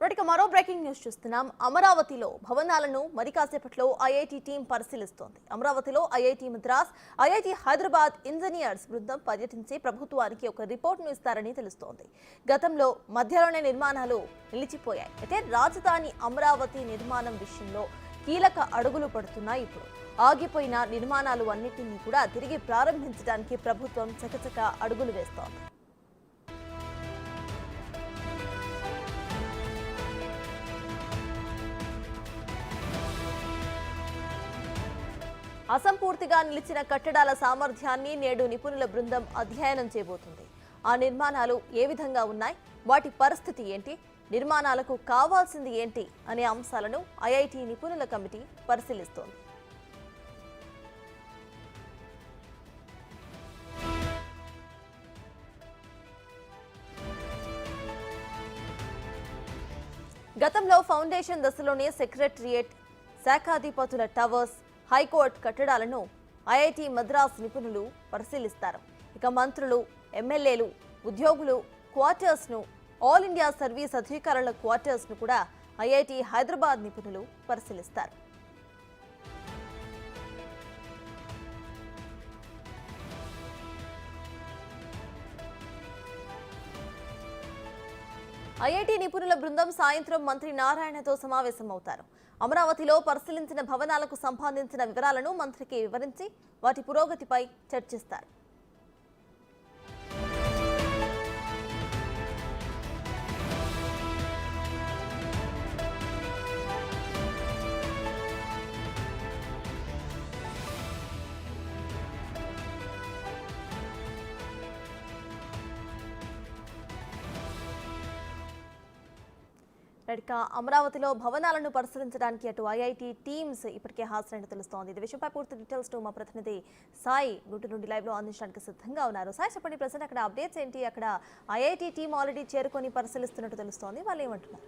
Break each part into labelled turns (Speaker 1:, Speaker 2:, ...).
Speaker 1: ఇక మరో breaking news చూస్తున్నాం. అమరావతిలో భవనాలను మరి కాసేపట్లో ఐఐటి టీం పరిశీలిస్తోంది. అమరావతిలో IIT Madras, IIT Hyderabad engineers బృందం పర్యటించి ప్రభుత్వానికి ఒక రిపోర్టును ఇస్తారని తెలుస్తోంది. గతంలో మధ్యలోనే నిర్మాణాలు నిలిచిపోయాయి. అయితే రాజధాని అమరావతి నిర్మాణం విషయంలో కీలక అడుగులు పడుతున్నాయి. ఇప్పుడు ఆగిపోయిన నిర్మాణాలు అన్నింటినీ కూడా తిరిగి ప్రారంభించడానికి ప్రభుత్వం చకచక అడుగులు వేస్తోంది. అసంపూర్తిగా నిలిచిన కట్టడాల సామర్థ్యాన్ని నేడు నిపుణుల బృందం అధ్యయనం చేయబోతుంది. ఆ నిర్మాణాలు ఏ విధంగా ఉన్నాయి, వాటి పరిస్థితి ఏంటి, నిర్మాణాలకు కావాల్సింది ఏంటి అనే అంశాలను ఐఐటి నిపుణుల కమిటీ పరిశీలిస్తోంది. గతంలో ఫౌండేషన్ దశలోనే సెక్రటరియేట్, శాఖాధిపతుల టవర్స్, హైకోర్టు కట్టడాలను ఐఐటి మద్రాస్ నిపుణులు పరిశీలిస్తారు. ఇక మంత్రులు, ఎమ్మెల్యేలు, ఉద్యోగులు క్వార్టర్స్ను, ఆల్ ఇండియా సర్వీస్ అధికారుల క్వార్టర్స్ను కూడా ఐఐటి హైదరాబాద్ నిపుణులు పరిశీలిస్తారు. ఐఐటి నిపుణుల బృందం సాయంత్రం మంత్రి నారాయణతో సమావేశమవుతారు. అమరావతిలో పరిశీలించిన భవనాలకు సంబంధించిన వివరాలను మంత్రికి వివరించి వాటి పురోగతిపై చర్చిస్తారు. అమరావతిలో భవనాలను పరిశీలించడానికి అటు ఐఐటి టీమ్స్ ఇప్పటికే హాజరైన తెలుస్తోంది. ఇది విషయంపై పూర్తి డీటెయిల్స్ మా ప్రతినిధి సాయి గుంటూరు నుండి లైవ్ లో అందించడానికి సిద్ధంగా ఉన్నారు. సాయి, చెప్పండి, ప్రజెంట్ అక్కడ అప్డేట్స్ ఏంటి? అక్కడ ఐఐటి టీమ్ ఆల్రెడీ చేరుకొని పరిశీలిస్తున్నట్టు తెలుస్తోంది, వాళ్ళు ఏమంటున్నారు?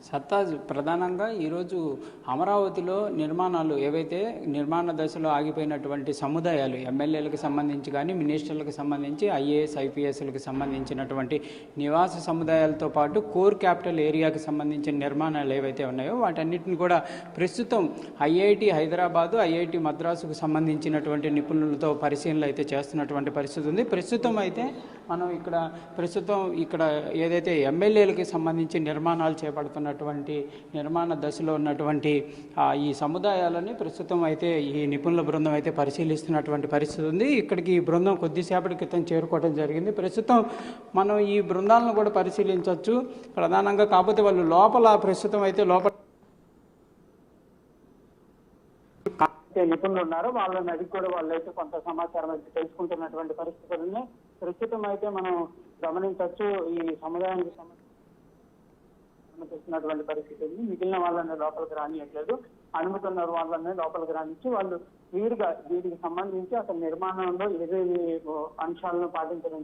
Speaker 2: సత్తాజ్, ప్రధానంగా ఈరోజు అమరావతిలో నిర్మాణాలు ఏవైతే నిర్మాణ దశలో ఆగిపోయినటువంటి సముదాయాలు, ఎమ్మెల్యేలకు సంబంధించి కానీ మినిస్టర్లకు సంబంధించి ఐఏఎస్ ఐపీఎస్లకు సంబంధించినటువంటి నివాస సముదాయాలతో పాటు కోర్ క్యాపిటల్ ఏరియాకి సంబంధించిన నిర్మాణాలు ఏవైతే ఉన్నాయో వాటన్నిటిని కూడా ప్రస్తుతం ఐఐటి హైదరాబాదు, ఐఐటి మద్రాసుకు సంబంధించినటువంటి నిపుణులతో పరిశీలనలు అయితే చేస్తున్నటువంటి పరిస్థితి ఉంది. మనం ఇక్కడ ఏదైతే ఎమ్మెల్యేలకి సంబంధించి నిర్మాణాలు చేపడుతున్నటువంటి నిర్మాణ దశలో ఉన్నటువంటి ఈ సముదాయాలని ప్రస్తుతం అయితే ఈ నిపుణుల బృందం అయితే పరిశీలిస్తున్నటువంటి పరిస్థితి ఉంది. ఇక్కడికి ఈ బృందం కొద్దిసేపటి క్రితం చేరుకోవడం జరిగింది. ప్రస్తుతం మనం ఈ బృందాలను కూడా పరిశీలించవచ్చు ప్రధానంగా. కాకపోతే వాళ్ళు ప్రస్తుతం అయితే లోపల నిపుణులు ఉన్నారు, వాళ్ళని అడిగి కూడా వాళ్ళైతే కొంత సమాచారం అయితే తెలుసుకుంటున్నటువంటి పరిస్థితులని ప్రస్తుతం అయితే మనం గమనించవచ్చు. ఈ సముదాయానికి అనుమతిస్తున్నటువంటి పరిస్థితి ఉంది. మిగిలిన వాళ్ళని లోపలికి రానియట్లేదు. అనుమతి ఉన్న వాళ్ళని లోపలికి రానిచ్చి వాళ్ళు వీరికి సంబంధించి అసలు నిర్మాణంలో ఏదేవి అంశాలను పాటించడం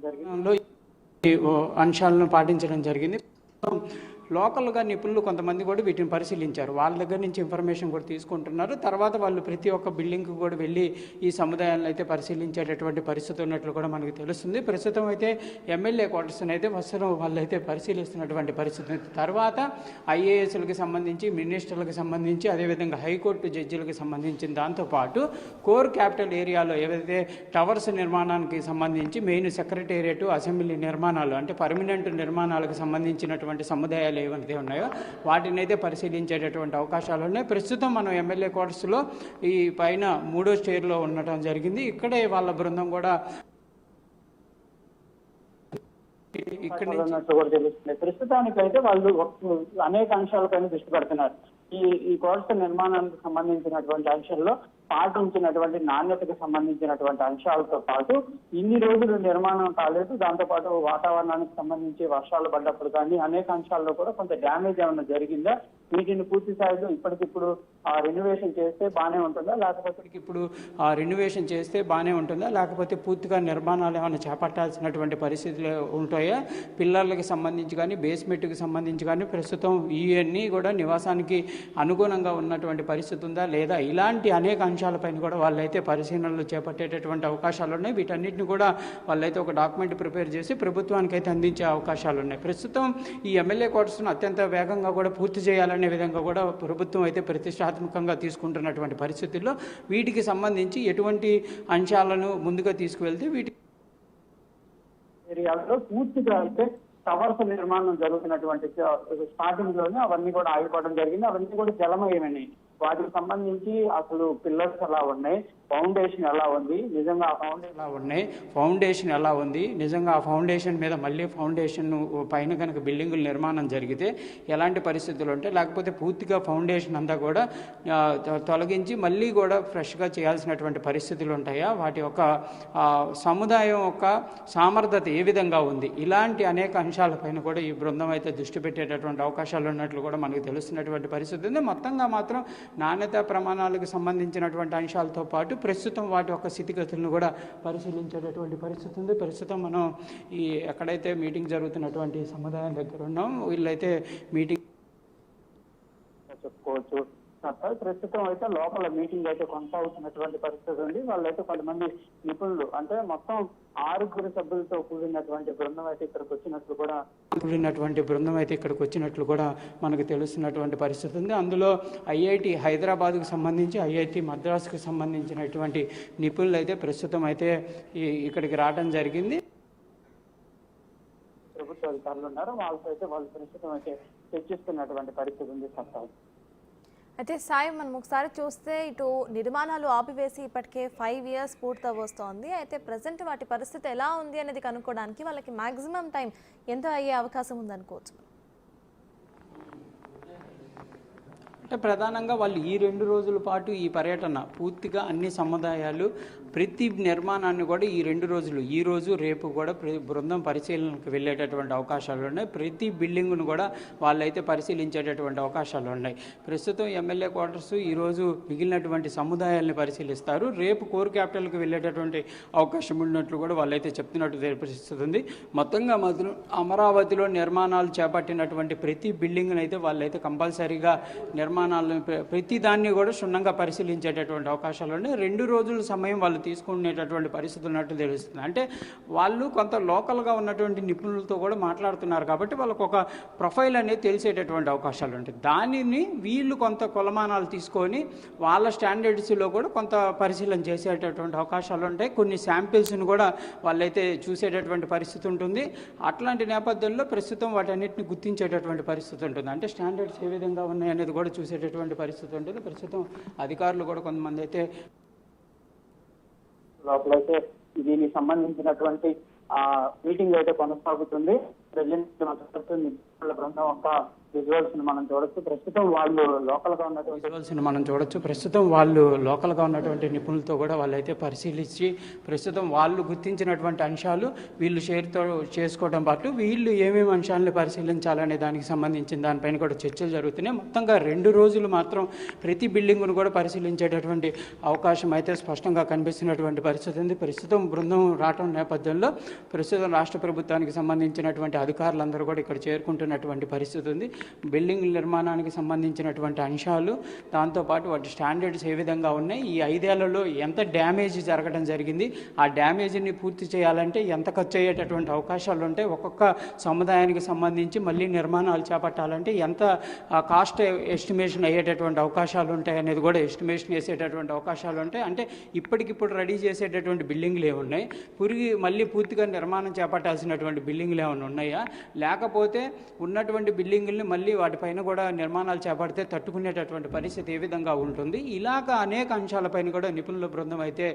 Speaker 2: జరిగింది. లోకల్గా నిపుణులు కొంతమంది కూడా వీటిని పరిశీలించారు. వాళ్ళ దగ్గర నుంచి ఇన్ఫర్మేషన్ కూడా తీసుకుంటున్నారు. తర్వాత వాళ్ళు ప్రతి ఒక్క బిల్డింగ్కి కూడా వెళ్ళి ఈ సముదాయాలను అయితే పరిశీలించేటటువంటి పరిస్థితి ఉన్నట్లు కూడా మనకు తెలుస్తుంది. ప్రస్తుతం అయితే ఎమ్మెల్యే క్వార్టర్స్ని అయితే వాళ్ళు అయితే పరిశీలిస్తున్నటువంటి పరిస్థితి. తర్వాత ఐఏఎస్లకు సంబంధించి, మినిస్టర్లకు సంబంధించి, అదేవిధంగా హైకోర్టు జడ్జిలకు సంబంధించిన దాంతోపాటు కోర్ క్యాపిటల్ ఏరియాలో ఏవైతే టవర్స్ నిర్మాణానికి సంబంధించి మెయిన్ సెక్రటేరియట్, అసెంబ్లీ నిర్మాణాలు అంటే పర్మనెంట్ నిర్మాణాలకు సంబంధించినటువంటి సముదాయాలు ఏవైతే ఉన్నాయో వాటిని అయితే పరిశీలించేటటువంటి అవకాశాలు ఉన్నాయి. ప్రస్తుతం మనం ఎమ్మెల్యే క్వార్టర్స్లో ఈ పైన 3వ స్టేర్లో ఉండటం జరిగింది. ఇక్కడే వాళ్ళ బృందం కూడా ఇక్కడ ప్రస్తుతానికైతే వాళ్ళు అనేక అంశాలపైన దృష్టి పెడుతున్నారు. ఈ క్వార్టర్స్ నిర్మాణానికి సంబంధించినటువంటి అంశాల్లో పాటించినటువంటి నాణ్యతకు సంబంధించినటువంటి అంశాలతో పాటు ఇన్ని రోజులు నిర్మాణం కాలేదు, దాంతోపాటు వాతావరణానికి సంబంధించి వర్షాలు పడ్డప్పుడు కానీ అనేక అంశాల్లో కూడా కొంత డ్యామేజ్ ఏమైనా జరిగిందా, వీటిని పూర్తి స్థాయిలో ఇప్పటికిప్పుడు రెన్యువేషన్ చేస్తే బాగానే ఉంటుందా, లేకపోతే పూర్తిగా నిర్మాణాలు ఏమైనా చేపట్టాల్సినటువంటి పరిస్థితులు ఉంటాయా, పిల్లర్లకు సంబంధించి కానీ బేస్మెంట్కి సంబంధించి కానీ ప్రస్తుతం ఇవన్నీ కూడా నివాసానికి అనుగుణంగా ఉన్నటువంటి పరిస్థితి ఉందా లేదా, ఇలాంటి అనేక అంశాలపైన కూడా వాళ్ళైతే పరిశీలనలు చేపట్టేటటువంటి అవకాశాలు ఉన్నాయి. వీటన్నిటిని కూడా వాళ్ళైతే ఒక డాక్యుమెంట్ ప్రిపేర్ చేసి ప్రభుత్వానికి అయితే అందించే అవకాశాలు ఉన్నాయి. ప్రస్తుతం ఈ ఎమ్మెల్యే క్వార్టర్స్ను అత్యంత వేగంగా కూడా పూర్తి చేయాలనే విధంగా కూడా ప్రభుత్వం అయితే ప్రతిష్టాత్మకంగా తీసుకుంటున్నటువంటి పరిస్థితుల్లో వీటికి సంబంధించి ఎటువంటి అంశాలను ముందుగా తీసుకువెళ్తే వీటి
Speaker 3: ఏరియాలో పూర్తిగా అయితే టవర్స్ నిర్మాణం జరుగుతున్నటువంటి స్టార్టింగ్ లోనే అవన్నీ కూడా ఆగిపోవడం జరిగింది. అవన్నీ కూడా జలమయమైనవి. వాటికి సంబంధించి అసలు పిల్లర్స్ ఎలా ఉన్నాయి, ఫౌండేషన్ ఎలా ఉంది, నిజంగా ఆ
Speaker 2: ఫౌండేషన్ ఎలా ఉంది, నిజంగా ఆ ఫౌండేషన్ మీద మళ్ళీ ఫౌండేషన్ పైన కనుక బిల్డింగుల నిర్మాణం జరిగితే ఎలాంటి పరిస్థితులు ఉంటాయి, లేకపోతే పూర్తిగా ఫౌండేషన్ అంతా కూడా తొలగించి మళ్ళీ కూడా ఫ్రెష్గా చేయాల్సినటువంటి పరిస్థితులు ఉంటాయా, వాటి యొక్క సముదాయం యొక్క సామర్థ్యత ఏ విధంగా ఉంది, ఇలాంటి అనేక అంశాలపైన కూడా ఈ బృందం అయితే దృష్టి పెట్టేటటువంటి అవకాశాలు ఉన్నట్లు కూడా మనకు తెలుస్తున్నటువంటి పరిస్థితి ఉంది. మొత్తంగా మాత్రం నాణ్యతా ప్రమాణాలకు సంబంధించినటువంటి అంశాలతో పాటు ప్రస్తుతం వాటి యొక్క స్థితిగతులను కూడా పరిశీలించేటటువంటి పరిస్థితి ఉంది. ప్రస్తుతం మనం ఈ ఎక్కడైతే మీటింగ్ జరుగుతున్నటువంటి సముదాయం దగ్గర ఉన్నాం, వీళ్ళైతే మీటింగ్
Speaker 3: చెప్పుకోవచ్చు. ప్రస్తుతం అయితే లోపల మీటింగ్ అయితే కొనసాగుతున్నటువంటి పరిస్థితి ఉంది. వాళ్ళైతే కొంతమంది నిపుణులు అంటే మొత్తం 6 సభ్యులతో కూడినటువంటి బృందం అయితే ఇక్కడికి వచ్చినట్లు కూడా మనకు తెలుస్తున్నటువంటి పరిస్థితి ఉంది. అందులో ఐఐటి హైదరాబాద్కు సంబంధించి, ఐఐటి మద్రాసుకు సంబంధించినటువంటి నిపుణులు అయితే ప్రస్తుతం అయితే ఇక్కడికి రావడం జరిగింది. ప్రభుత్వ అధికారులు ఉన్నారు, వాళ్ళతో అయితే వాళ్ళు ప్రస్తుతం అయితే చర్చిస్తున్నటువంటి పరిస్థితి ఉంది.
Speaker 1: అయితే సాయి, మనం ఒకసారి చూస్తే ఇటు నిర్మాణాలు ఆపివేసి ఇప్పటికే 5 years పూర్తి వస్తోంది. అయితే ప్రజెంట్ వాటి పరిస్థితి ఎలా ఉంది అనేది కనుక్కోవడానికి వాళ్ళకి మ్యాక్సిమం టైం ఎంత అయ్యే అవకాశం ఉందనుకోవచ్చు?
Speaker 2: అంటే ప్రధానంగా వాళ్ళు ఈ 2 రోజుల పాటు ఈ పర్యటన పూర్తిగా అన్ని సముదాయాలు ప్రతి నిర్మాణాన్ని కూడా ఈ 2 రోజులు, ఈ రోజు రేపు కూడా బృందం పరిశీలనకు వెళ్ళేటటువంటి అవకాశాలు ఉన్నాయి. ప్రతి బిల్డింగ్ను కూడా వాళ్ళైతే పరిశీలించేటటువంటి అవకాశాలు ఉన్నాయి. ప్రస్తుతం ఎమ్మెల్యే క్వార్టర్స్ ఈరోజు మిగిలినటువంటి సముదాయాలను పరిశీలిస్తారు. రేపు కోర్ క్యాపిటల్కి వెళ్ళేటటువంటి అవకాశం ఉన్నట్లు కూడా వాళ్ళైతే చెప్తున్నట్టు తెలిపిస్తుంది. మొత్తంగా మాత్రం అమరావతిలో నిర్మాణాలు చేపట్టినటువంటి ప్రతి బిల్డింగ్ను అయితే వాళ్ళైతే కంపల్సరీగా నిర్మాణాలను ప్రతి దాన్ని కూడా క్షుణ్ణంగా పరిశీలించేటటువంటి అవకాశాలు ఉన్నాయి. 2 రోజుల సమయం వాళ్ళు తీసుకునేటటువంటి పరిస్థితులు ఉన్నట్టు తెలుస్తుంది. అంటే వాళ్ళు కొంత లోకల్గా ఉన్నటువంటి నిపుణులతో కూడా మాట్లాడుతున్నారు కాబట్టి వాళ్ళకు ఒక ప్రొఫైల్ అనేది తెలిసేటటువంటి అవకాశాలు ఉంటాయి. దానిని వీళ్ళు కొంత కొలమానాలు తీసుకొని వాళ్ళ స్టాండర్డ్స్లో కూడా కొంత పరిశీలన చేసేటటువంటి అవకాశాలు ఉంటాయి. కొన్ని శాంపిల్స్ని కూడా వాళ్ళైతే చూసేటటువంటి పరిస్థితి ఉంటుంది. అట్లాంటి నేపథ్యంలో ప్రస్తుతం వాటన్నిటిని గుర్తించేటటువంటి పరిస్థితి ఉంటుంది. అంటే స్టాండర్డ్స్ ఏ విధంగా ఉన్నాయనేది కూడా చూసేటటువంటి పరిస్థితి ఉంటుంది. ప్రస్తుతం అధికారులు కూడా కొంతమంది అయితే
Speaker 3: లోపలైతే దీనికి సంబంధించినటువంటి మీటింగ్ అయితే కొనసాగుతుంది. ప్రజెంట్ బృందం ఒక విజువల్స్ మనం చూడొచ్చు. ప్రస్తుతం వాళ్ళు లోకల్గా ఉన్నటువంటి నిపుణులతో కూడా వాళ్ళైతే పరిశీలించి ప్రస్తుతం వాళ్ళు గుర్తించినటువంటి అంశాలు వీళ్ళు షేర్తో చేసుకోవడం పాటు వీళ్ళు ఏమేమి అంశాలను పరిశీలించాలనే దానికి సంబంధించిన దానిపైన కూడా చర్చలు జరుగుతున్నాయి. మొత్తంగా 2 రోజులు మాత్రం ప్రతి బిల్డింగ్ను కూడా పరిశీలించేటటువంటి అవకాశం అయితే స్పష్టంగా కనిపిస్తున్నటువంటి పరిస్థితి ఉంది. ప్రస్తుతం బృందం రావడం నేపథ్యంలో ప్రస్తుతం రాష్ట్ర ప్రభుత్వానికి సంబంధించినటువంటి అధికారులందరూ కూడా ఇక్కడ చేరుకుంటున్నటువంటి పరిస్థితి ఉంది. బిల్డింగ్ నిర్మాణానికి సంబంధించినటువంటి అంశాలు, దాంతోపాటు వాటి స్టాండర్డ్స్ ఏ విధంగా ఉన్నాయి, ఈ 5 ఏళ్లలో ఎంత డ్యామేజ్ జరగడం జరిగింది, ఆ డ్యామేజ్ని పూర్తి చేయాలంటే ఎంత ఖర్చు అయ్యేటటువంటి అవకాశాలు ఉంటాయి, ఒక్కొక్క సముదాయానికి సంబంధించి మళ్ళీ నిర్మాణాలు చేపట్టాలంటే ఎంత కాస్ట్ ఎస్టిమేషన్ అయ్యేటటువంటి అవకాశాలు ఉంటాయి అనేది కూడా ఎస్టిమేషన్ వేసేటటువంటి అవకాశాలు ఉంటాయి. అంటే ఇప్పటికిప్పుడు రెడీ చేసేటటువంటి బిల్డింగ్లు ఏమున్నాయి, మళ్ళీ పూర్తిగా నిర్మాణం చేపట్టాల్సినటువంటి బిల్డింగ్లు ఏమైనా ఉన్నాయా, లేకపోతే ఉన్నటువంటి బిల్డింగుల్ని మళ్ళీ వాటిపైన కూడా నిర్మాణాలు చేపడితే తట్టుకునేటటువంటి పరిస్థితి ఏ విధంగా ఉంటుంది, ఇలాగ అనేక అంశాలపైన కూడా నిపుణుల బృందం అయితే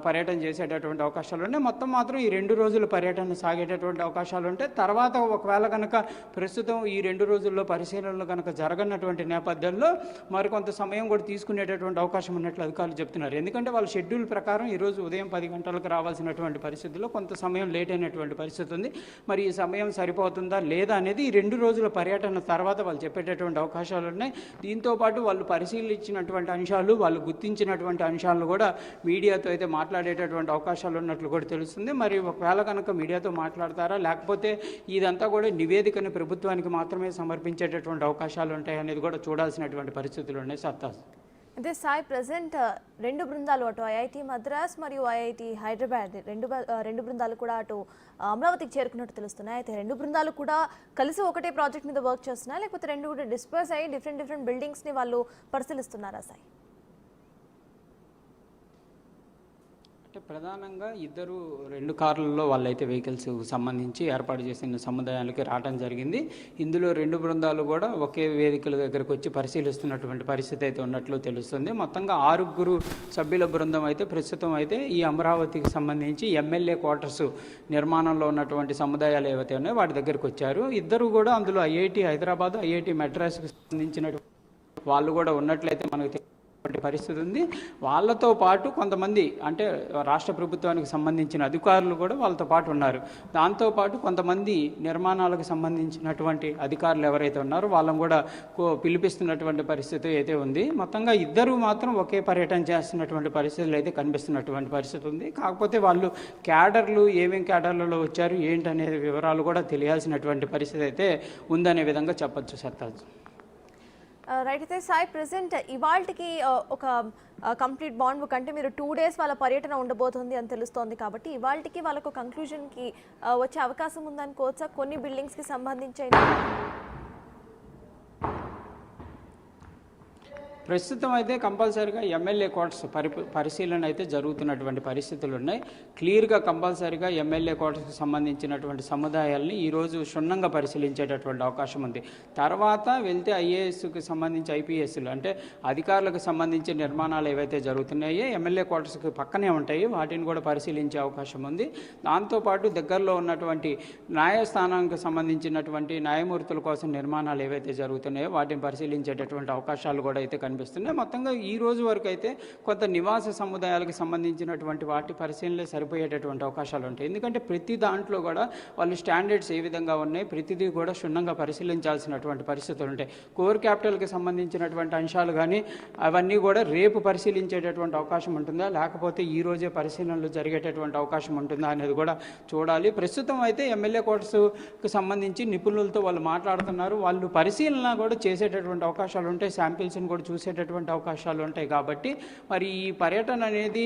Speaker 3: పర్యటన చేసేటటువంటి అవకాశాలు ఉన్నాయి. మొత్తం మాత్రం ఈ 2 రోజుల పర్యటన సాగేటటువంటి అవకాశాలు ఉంటాయి. తర్వాత ఒకవేళ కనుక ప్రస్తుతం ఈ 2 రోజుల్లో పరిశీలనలు కనుక జరగనటువంటి నేపథ్యంలో మరికొంత సమయం కూడా తీసుకునేటటువంటి అవకాశం ఉన్నట్లు అధికారులు చెప్తున్నారు. ఎందుకంటే వాళ్ళ షెడ్యూల్ ప్రకారం ఈరోజు ఉదయం 10 గంటలకు రావాల్సినటువంటి పరిస్థితుల్లో కొంత సమయం లేట్ అయినటువంటి పరిస్థితి ఉంది. మరి ఈ సమయం సరిపోతుందా లేదా అనేది ఈ 2 రోజుల పర్యటన తర్వాత వాళ్ళు చెప్పేటటువంటి అవకాశాలు ఉన్నాయి. దీంతోపాటు వాళ్ళు పరిశీలించినటువంటి అంశాలు, వాళ్ళు గుర్తించినటువంటి అంశాలను కూడా మీడియాతో అయితే మాట్లాడేటటువంటి అవకాశాలు ఉన్నట్లు కూడా తెలుస్తుంది. మరి ఒకవేళ కనుక మీడియాతో మాట్లాడతారా, లేకపోతే ఇదంతా కూడా నివేదికను ప్రభుత్వానికి మాత్రమే సమర్పించేటటువంటి అవకాశాలు ఉంటాయి అనేది కూడా చూడాల్సినటువంటి పరిస్థితులు ఉన్నాయి. సత్తా
Speaker 1: అయితే సాయి ప్రజెంట్ రెండు బృందాలు అటు ఐఐటి మద్రాస్ మరియు ఐఐటి హైదరాబాద్ రెండు బృందాలు కూడా అటు అమరావతికి చేరుకున్నట్టు తెలుస్తున్నాయి. అయితే రెండు బృందాలు కూడా కలిసి ఒకటే ప్రాజెక్ట్ మీద వర్క్ చేస్తున్నాయి, లేకపోతే రెండు కూడా డిస్పర్స్ అయ్యి డిఫరెంట్ బిల్డింగ్స్ని వాళ్ళు పరిశీలిస్తున్నారా సాయి?
Speaker 2: అంటే ప్రధానంగా రెండు కార్లలో వాళ్ళైతే వెహికల్స్ సంబంధించి ఏర్పాటు చేసిన సముదాయాలకి రావడం జరిగింది. ఇందులో రెండు బృందాలు కూడా ఒకే వేదికల దగ్గరకు వచ్చి పరిశీలిస్తున్నటువంటి పరిస్థితి అయితే ఉన్నట్లు తెలుస్తుంది. మొత్తంగా 6 సభ్యుల బృందం అయితే ప్రస్తుతం అయితే ఈ అమరావతికి సంబంధించి ఎమ్మెల్యే క్వార్టర్స్ నిర్మాణంలో ఉన్నటువంటి సముదాయాలు ఏవైతే ఉన్నాయో వాటి దగ్గరకు వచ్చారు. ఇద్దరు కూడా అందులో ఐఐటి హైదరాబాద్, ఐఐటి మద్రాస్కి సంబంధించిన వాళ్ళు కూడా ఉన్నట్లయితే మనకు పరిస్థితి ఉంది. వాళ్ళతో పాటు కొంతమంది అంటే రాష్ట్ర ప్రభుత్వానికి సంబంధించిన అధికారులు కూడా వాళ్ళతో పాటు ఉన్నారు. దాంతోపాటు కొంతమంది నిర్మాణాలకు సంబంధించినటువంటి అధికారులు ఎవరైతే ఉన్నారో వాళ్ళని కూడా పిలిపిస్తున్నటువంటి పరిస్థితి అయితే ఉంది. మొత్తంగా ఇద్దరు మాత్రం ఒకే పర్యటన చేస్తున్నటువంటి పరిస్థితులు అయితే కనిపిస్తున్నటువంటి పరిస్థితి ఉంది. కాకపోతే వాళ్ళు క్యాడర్లు ఏమేం క్యాడర్లలో వచ్చారు ఏంటనే వివరాలు కూడా తెలియాల్సినటువంటి పరిస్థితి అయితే ఉందనే విధంగా చెప్పొచ్చు సర్తాజ్.
Speaker 1: రైట్. అయితే సాయి ప్రెసెంట్ ఇవాళకి ఒక కంప్లీట్ బాండ్ బుక్ అంటే మీరు 2 days వాళ్ళ పర్యటన ఉండబోతుంది అని తెలుస్తోంది కాబట్టి ఇవాళకి వాళ్ళకు కంక్లూజన్కి వచ్చే అవకాశం ఉందనుకోవచ్చా? కొన్ని బిల్డింగ్స్కి సంబంధించి
Speaker 2: ప్రస్తుతం అయితే కంపల్సరీగా ఎమ్మెల్యే క్వార్టర్స్ పరిశీలన అయితే జరుగుతున్నటువంటి పరిస్థితులు ఉన్నాయి. క్లియర్గా కంపల్సరీగా ఎమ్మెల్యే క్వార్టర్స్కి సంబంధించినటువంటి సముదాయాల్ని ఈరోజు క్షుణ్ణంగా పరిశీలించేటటువంటి అవకాశం ఉంది. తర్వాత వెళ్తే ఐఏఎస్కి సంబంధించి ఐపీఎస్లు అంటే అధికారులకు సంబంధించి నిర్మాణాలు ఏవైతే జరుగుతున్నాయో ఎమ్మెల్యే క్వార్టర్స్కి పక్కనే ఉంటాయి, వాటిని కూడా పరిశీలించే అవకాశం ఉంది. దాంతోపాటు దగ్గరలో ఉన్నటువంటి న్యాయస్థానానికి సంబంధించినటువంటి న్యాయమూర్తుల కోసం నిర్మాణాలు ఏవైతే జరుగుతున్నాయో వాటిని పరిశీలించేటటువంటి అవకాశాలు కూడా అయితే కనిపిస్తున్నాయి. మొత్తంగా ఈ రోజు వరకు అయితే కొంత నివాస సముదాయాలకు సంబంధించినటువంటి వాటి పరిశీలనలే సరిపోయేటటువంటి అవకాశాలు ఉంటాయి. ఎందుకంటే ప్రతి దాంట్లో కూడా వాళ్ళు స్టాండర్డ్స్ ఏ విధంగా ఉన్నాయి ప్రతిదీ కూడా క్షుణ్ణంగా పరిశీలించాల్సినటువంటి పరిస్థితులు ఉంటాయి. కోర్ క్యాపిటల్కి సంబంధించినటువంటి అంశాలు కానీ అవన్నీ కూడా రేపు పరిశీలించేటటువంటి అవకాశం ఉంటుందా, లేకపోతే ఈ రోజే పరిశీలనలు జరిగేటటువంటి అవకాశం ఉంటుందా అనేది కూడా చూడాలి. ప్రస్తుతం అయితే ఎమ్మెల్యే క్వార్టర్స్కి సంబంధించి నిపుణులతో వాళ్ళు మాట్లాడుతున్నారు. వాళ్ళు పరిశీలన కూడా చేసేటటువంటి అవకాశాలు ఉంటాయి, శాంపిల్స్ని కూడా చూసేటటువంటి అవకాశాలు ఉంటాయి. కాబట్టి మరి ఈ పర్యటన అనేది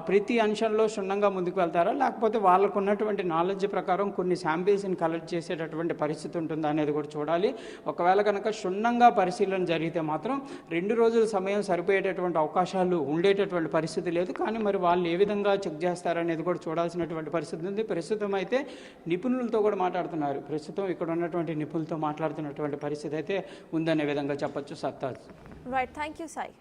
Speaker 2: ప్రతి అంశంలో క్షుణ్ణంగా ముందుకు వెళ్తారా, లేకపోతే వాళ్ళకు ఉన్నటువంటి నాలెడ్జ్ ప్రకారం కొన్ని శాంపిల్స్ని కలెక్ట్ చేసేటటువంటి పరిస్థితి ఉంటుందా అనేది కూడా చూడాలి. ఒకవేళ కనుక క్షుణ్ణంగా పరిశీలన జరిగితే మాత్రం 2 రోజుల సమయం సరిపోయేటటువంటి అవకాశాలు ఉండేటటువంటి పరిస్థితి లేదు. కానీ మరి వాళ్ళు ఏ విధంగా చెక్ చేస్తారనేది కూడా చూడాల్సినటువంటి పరిస్థితి ఉంది. ప్రస్తుతం అయితే నిపుణులతో కూడా మాట్లాడుతున్నారు. ప్రస్తుతం ఇక్కడ ఉన్నటువంటి నిపుణులతో మాట్లాడుతున్నటువంటి పరిస్థితి అయితే ఉందనే విధంగా చెప్పొచ్చు సత్తాజ్.
Speaker 1: రైట్. Thank you Sai.